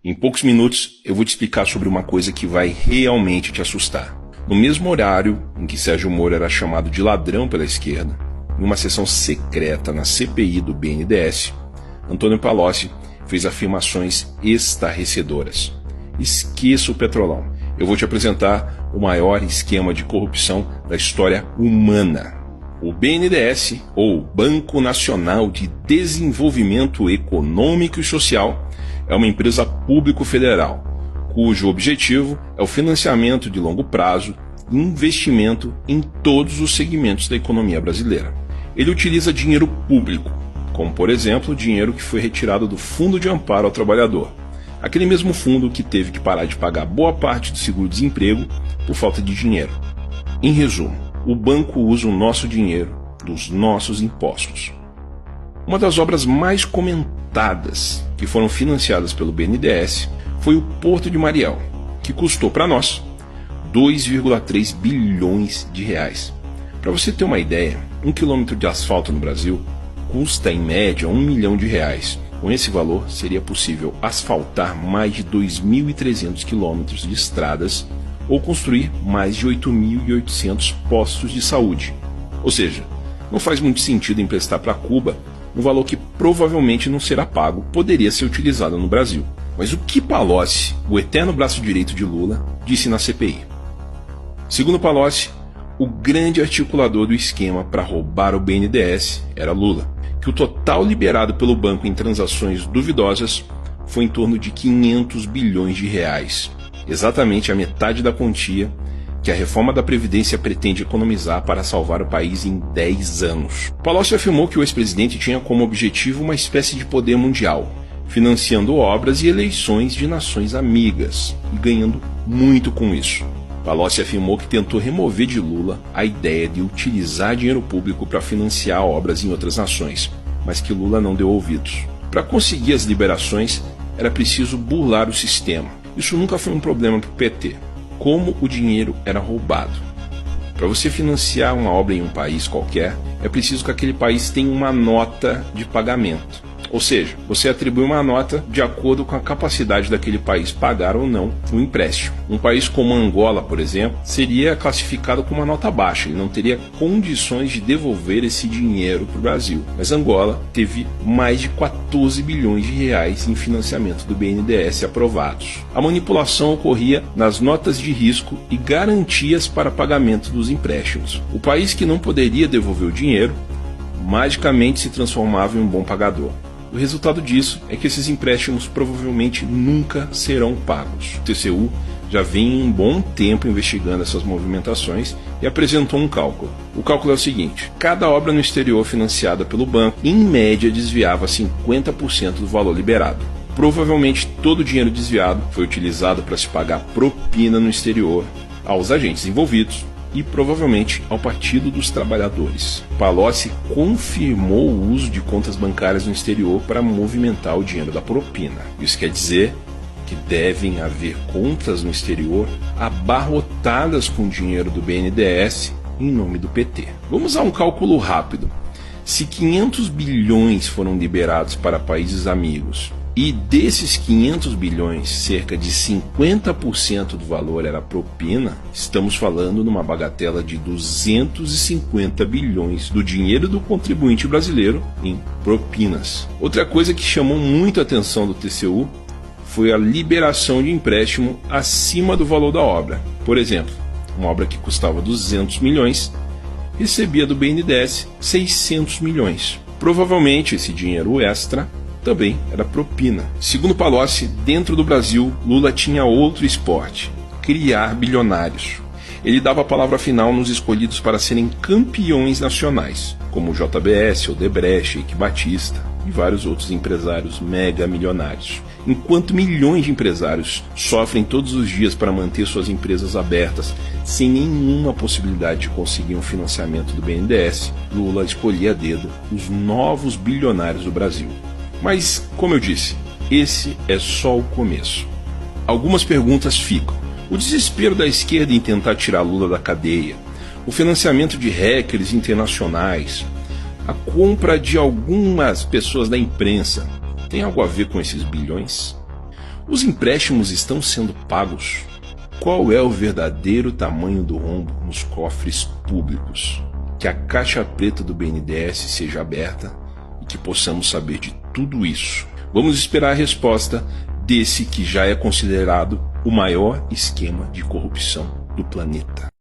Em poucos minutos eu vou te explicar sobre uma coisa que vai realmente te assustar. No mesmo horário em que Sérgio Moro era chamado de ladrão pela esquerda, em uma sessão secreta na CPI do BNDES, Antônio Palocci fez afirmações estarrecedoras. Esqueça o Petrolão. Eu vou te apresentar o maior esquema de corrupção da história humana. O BNDES, ou Banco Nacional de Desenvolvimento Econômico e Social, é uma empresa público-federal, cujo objetivo é o financiamento de longo prazo e investimento em todos os segmentos da economia brasileira. Ele utiliza dinheiro público, como por exemplo o dinheiro que foi retirado do Fundo de Amparo ao Trabalhador, aquele mesmo fundo que teve que parar de pagar boa parte do seguro-desemprego por falta de dinheiro. Em resumo, o banco usa o nosso dinheiro, dos nossos impostos. Uma das obras mais comentadas que foram financiadas pelo BNDES foi o Porto de Mariel, que custou para nós 2,3 bilhões de reais. Para você ter uma ideia, 1 quilômetro de asfalto no Brasil custa em média 1 milhão de reais. Com esse valor, seria possível asfaltar mais de 2.300 quilômetros de estradas ou construir mais de 8.800 postos de saúde. Ou seja, não faz muito sentido emprestar para Cuba um valor que provavelmente não será pago, poderia ser utilizado no Brasil. Mas o que Palocci, o eterno braço direito de Lula, disse na CPI? Segundo Palocci, o grande articulador do esquema para roubar o BNDES era Lula, que o total liberado pelo banco em transações duvidosas foi em torno de 500 bilhões de reais, exatamente a metade da quantia que a reforma da Previdência pretende economizar para salvar o país em 10 anos. Palocci afirmou que o ex-presidente tinha como objetivo uma espécie de poder mundial, financiando obras e eleições de nações amigas e ganhando muito com isso. Palocci afirmou que tentou remover de Lula a ideia de utilizar dinheiro público para financiar obras em outras nações, mas que Lula não deu ouvidos. Para conseguir as liberações, era preciso burlar o sistema. Isso nunca foi um problema para o PT. Como o dinheiro era roubado. Para você financiar uma obra em um país qualquer, é preciso que aquele país tenha uma nota de pagamento. Ou seja, você atribui uma nota de acordo com a capacidade daquele país pagar ou não o empréstimo. Um país como Angola, por exemplo, seria classificado com uma nota baixa, ele não teria condições de devolver esse dinheiro para o Brasil. Mas Angola teve mais de 14 bilhões de reais em financiamento do BNDES aprovados. A manipulação ocorria nas notas de risco e garantias para pagamento dos empréstimos. O país que não poderia devolver o dinheiro, magicamente se transformava em um bom pagador. O resultado disso é que esses empréstimos provavelmente nunca serão pagos. O TCU já vem um bom tempo investigando essas movimentações e apresentou um cálculo. O cálculo é o seguinte: cada obra no exterior financiada pelo banco, em média, desviava 50% do valor liberado. Provavelmente todo o dinheiro desviado foi utilizado para se pagar propina no exterior aos agentes envolvidos e provavelmente ao Partido dos Trabalhadores. Palocci confirmou o uso de contas bancárias no exterior para movimentar o dinheiro da propina. Isso quer dizer que devem haver contas no exterior abarrotadas com dinheiro do BNDES em nome do PT. Vamos a um cálculo rápido. Se 500 bilhões foram liberados para países amigos, e desses 500 bilhões, cerca de 50% do valor era propina, estamos falando numa bagatela de 250 bilhões do dinheiro do contribuinte brasileiro em propinas. Outra coisa que chamou muito a atenção do TCU foi a liberação de empréstimo acima do valor da obra. Por exemplo, uma obra que custava 200 milhões recebia do BNDES 600 milhões. Provavelmente esse dinheiro extra também era propina. Segundo Palocci, dentro do Brasil, Lula tinha outro esporte: criar bilionários. Ele dava a palavra final nos escolhidos para serem campeões nacionais, como o JBS, Odebrecht, Eike Batista e vários outros empresários mega milionários. Enquanto milhões de empresários sofrem todos os dias para manter suas empresas abertas, sem nenhuma possibilidade de conseguir um financiamento do BNDES, Lula escolhia a dedo os novos bilionários do Brasil. Mas, como eu disse, esse é só o começo. Algumas perguntas ficam. O desespero da esquerda em tentar tirar Lula da cadeia, o financiamento de hackers internacionais, a compra de algumas pessoas da imprensa, tem algo a ver com esses bilhões? Os empréstimos estão sendo pagos? Qual é o verdadeiro tamanho do rombo nos cofres públicos? Que a caixa preta do BNDES seja aberta e que possamos saber de tudo isso. Vamos esperar a resposta desse que já é considerado o maior esquema de corrupção do planeta.